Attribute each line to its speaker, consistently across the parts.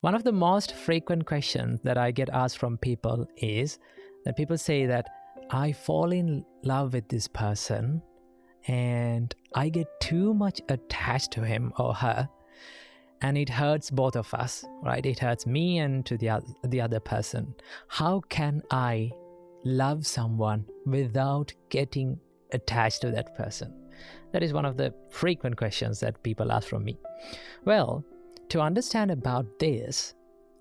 Speaker 1: One of the most frequent questions that I get asked from people is that people say that I fall in love with this person and I get too much attached to him or her, and it hurts both of us, right? It hurts me and to the other person. How can I love someone without getting attached to that person? That is one of the frequent questions that people ask from me. Well, to understand about this,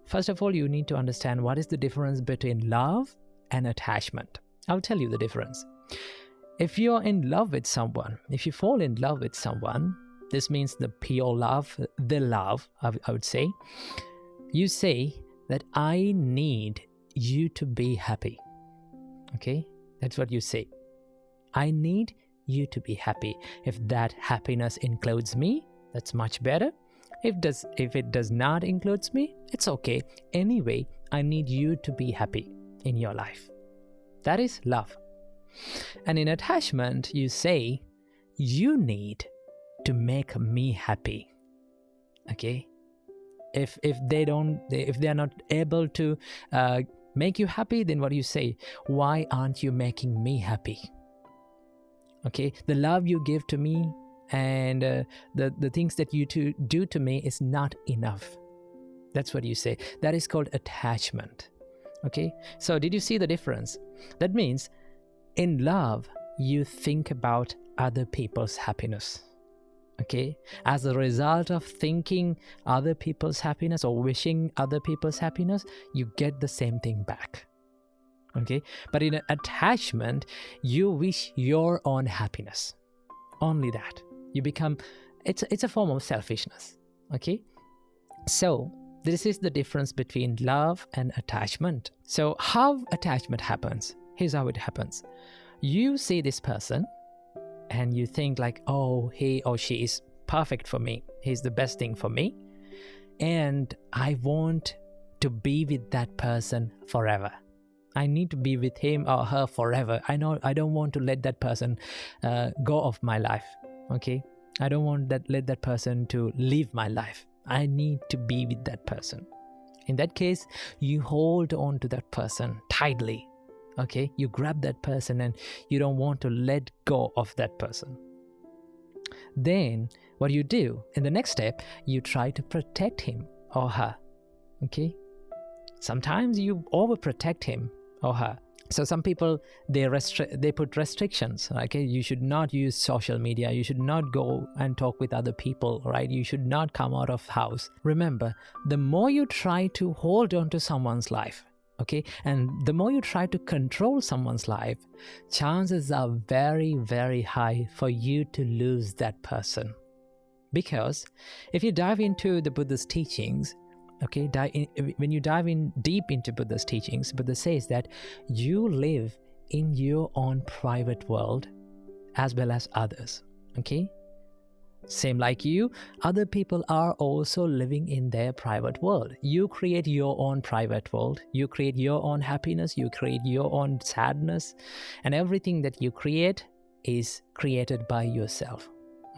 Speaker 1: first of all, you need to understand what is the difference between love and attachment. I'll tell you the difference. If you're in love with someone, if you fall in love with someone, this means the pure love, the love, I would say. You say that I need you to be happy. Okay? That's what you say. I need you to be happy. If that happiness includes me, that's much better. If it does not include me, it's okay. Anyway, I need you to be happy in your life. That is love. And in attachment, you say, you need to make me happy. Okay? If they are not able to make you happy, then what do you say? Why aren't you making me happy? Okay? The love you give to me and the things that you do to me is not enough. That's what you say. That is called attachment. Okay? So did you see the difference? That means in love, you think about other people's happiness. Okay? As a result of thinking other people's happiness or wishing other people's happiness, you get the same thing back. Okay? But in an attachment, you wish your own happiness. Only that. You become, it's a form of selfishness. Okay? So this is the difference between love and attachment. So how attachment happens? Here's how it happens. You see this person and you think like, oh, he or she is perfect for me. He's the best thing for me. And I want to be with that person forever. I need to be with him or her forever. I don't want to let that person go off my life. Okay? I don't want let that person to leave my life. I need to be with that person. In that case, you hold on to that person tightly. Okay? You grab that person and you don't want to let go of that person. Then what you do in the next step, you try to protect him or her. Okay? Sometimes you overprotect him or her. So some people, they put restrictions. Okay, you should not use social media. You should not go and talk with other people, right? You should not come out of house. Remember, the more you try to hold on to someone's life, okay, and the more you try to control someone's life, chances are very, very high for you to lose that person. Because if you dive into the Buddha's teachings, okay, when you dive in deep into Buddha's teachings, Buddha says that you live in your own private world as well as others. Okay? Same like you, other people are also living in their private world. You create your own private world. You create your own happiness. You create your own sadness. And everything that you create is created by yourself.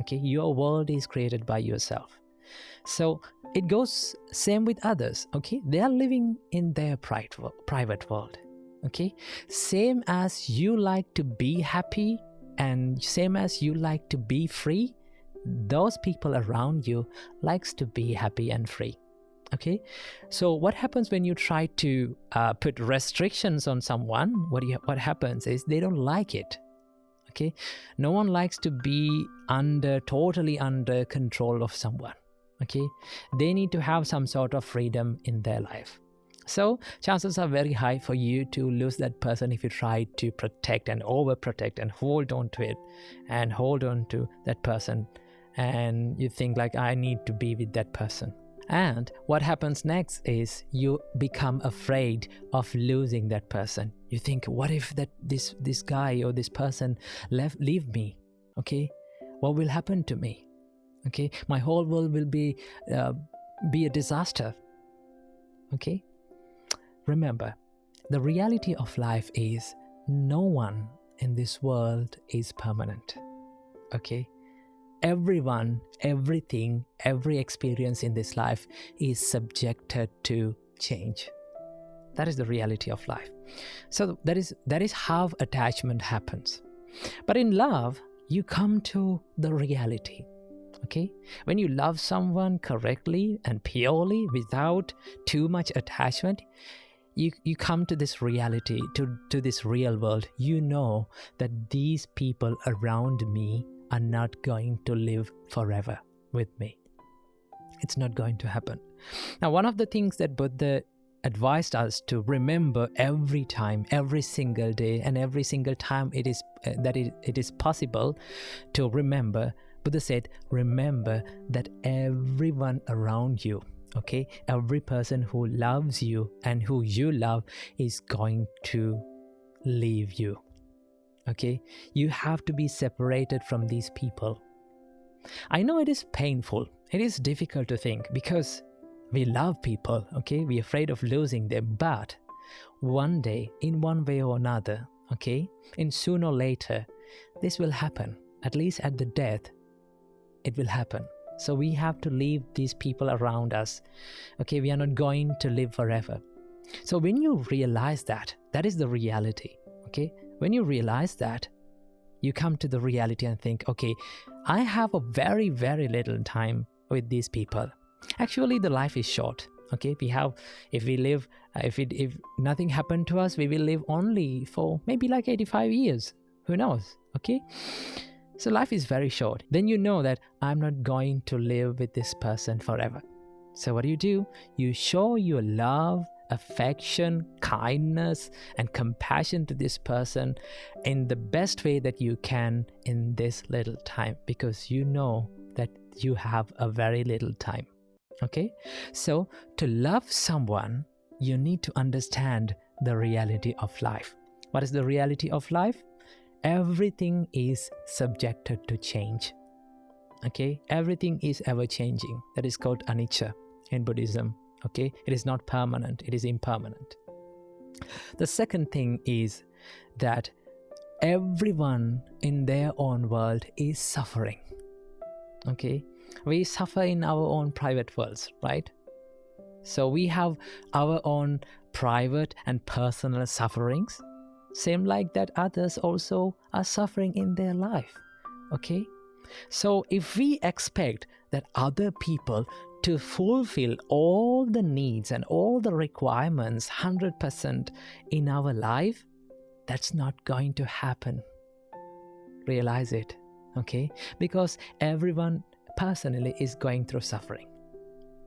Speaker 1: Okay? Your world is created by yourself. So it goes same with others. Okay? They are living in their private world. Okay? Same as you like to be happy and same as you like to be free, those people around you likes to be happy and free. Okay? So what happens when you try to put restrictions on someone? What happens is they don't like it. Okay? No one likes to be totally under control of someone. Okay? They need to have some sort of freedom in their life. So chances are very high for you to lose that person if you try to protect and overprotect and hold on to it and hold on to that person. And you think like, I need to be with that person. And what happens next is you become afraid of losing that person. You think, what if this guy or this person leave me? Okay? What will happen to me? Okay? My whole world will be a disaster. Okay? Remember, the reality of life is no one in this world is permanent. Okay? everyone, everything, every experience in this life is subjected to change. That is the reality of life. So that is how attachment happens. But in love, you come to the reality. Okay? When you love someone correctly and purely without too much attachment, you come to this reality, to this real world. You know that these people around me are not going to live forever with me. It's not going to happen. Now, one of the things that Buddha advised us to remember every time, every single day, and every single time it is possible to remember, Buddha said, remember that everyone around you, okay, every person who loves you and who you love is going to leave you. Okay, you have to be separated from these people. I know it is painful. It is difficult to think because we love people, okay? We're afraid of losing them. But one day, in one way or another, okay, in sooner or later, this will happen. At least at the death, it will happen. So we have to leave these people around us. Okay, we are not going to live forever. So when you realize that, that is the reality. Okay, when you realize that, you come to the reality and think, okay, I have a very, very little time with these people. Actually, the life is short. Okay, if nothing happened to us, we will live only for maybe like 85 years. Who knows? Okay. So life is very short. Then you know that I'm not going to live with this person forever. So what do? You show your love, affection, kindness, and compassion to this person in the best way that you can in this little time, because you know that you have a very little time. Okay? So to love someone, you need to understand the reality of life. What is the reality of life? Everything is subjected to change. Okay? Everything is ever changing. That is called anicca in Buddhism. Okay? It is not permanent. It is impermanent. The second thing is that everyone in their own world is suffering. Okay? We suffer in our own private worlds, right? So we have our own private and personal sufferings. Same like that others also are suffering in their life. Okay? So if we expect that other people to fulfill all the needs and all the requirements 100% in our life, that's not going to happen. Realize it. Okay? Because everyone personally is going through suffering.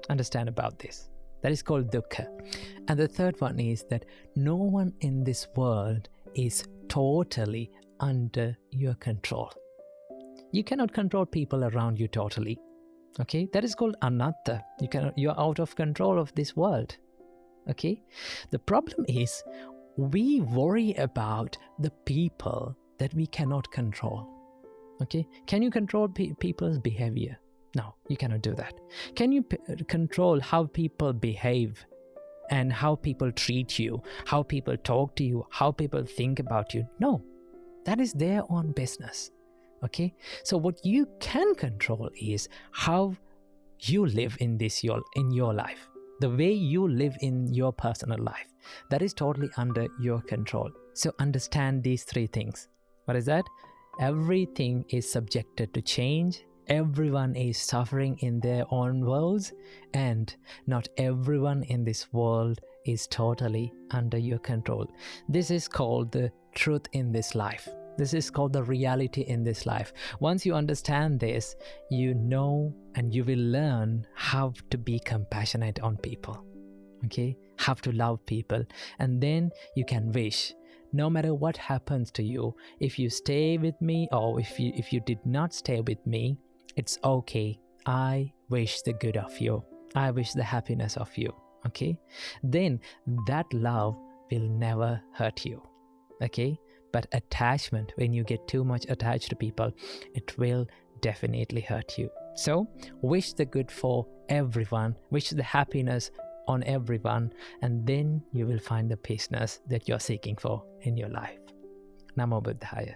Speaker 1: Understand about this. That is called dukkha. And the third one is that no one in this world is totally under your control. You cannot control people around you totally. Okay? That is called anatta. You're out of control of this world. Okay? The problem is we worry about the people that we cannot control. Okay? Can you control people's behavior? No, you cannot do that. Can you control how people behave and how people treat you, how people talk to you, how people think about you? No, that is their own business. Okay? So what you can control is how you live in your life. The way you live in your personal life. That is totally under your control. So understand these three things. What is that? Everything is subjected to change. Everyone is suffering in their own worlds, and not everyone in this world is totally under your control. This is called the truth in this life. This is called the reality in this life. Once you understand this, you know and you will learn how to be compassionate on people. Okay? How to love people. And then you can wish, no matter what happens to you, if you stay with me or if you did not stay with me, it's okay. I wish the good of you. I wish the happiness of you. Okay? Then that love will never hurt you. Okay? But attachment, when you get too much attached to people, it will definitely hurt you. So wish the good for everyone. Wish the happiness on everyone. And then you will find the peaceness that you're seeking for in your life. Namo Buddhaya.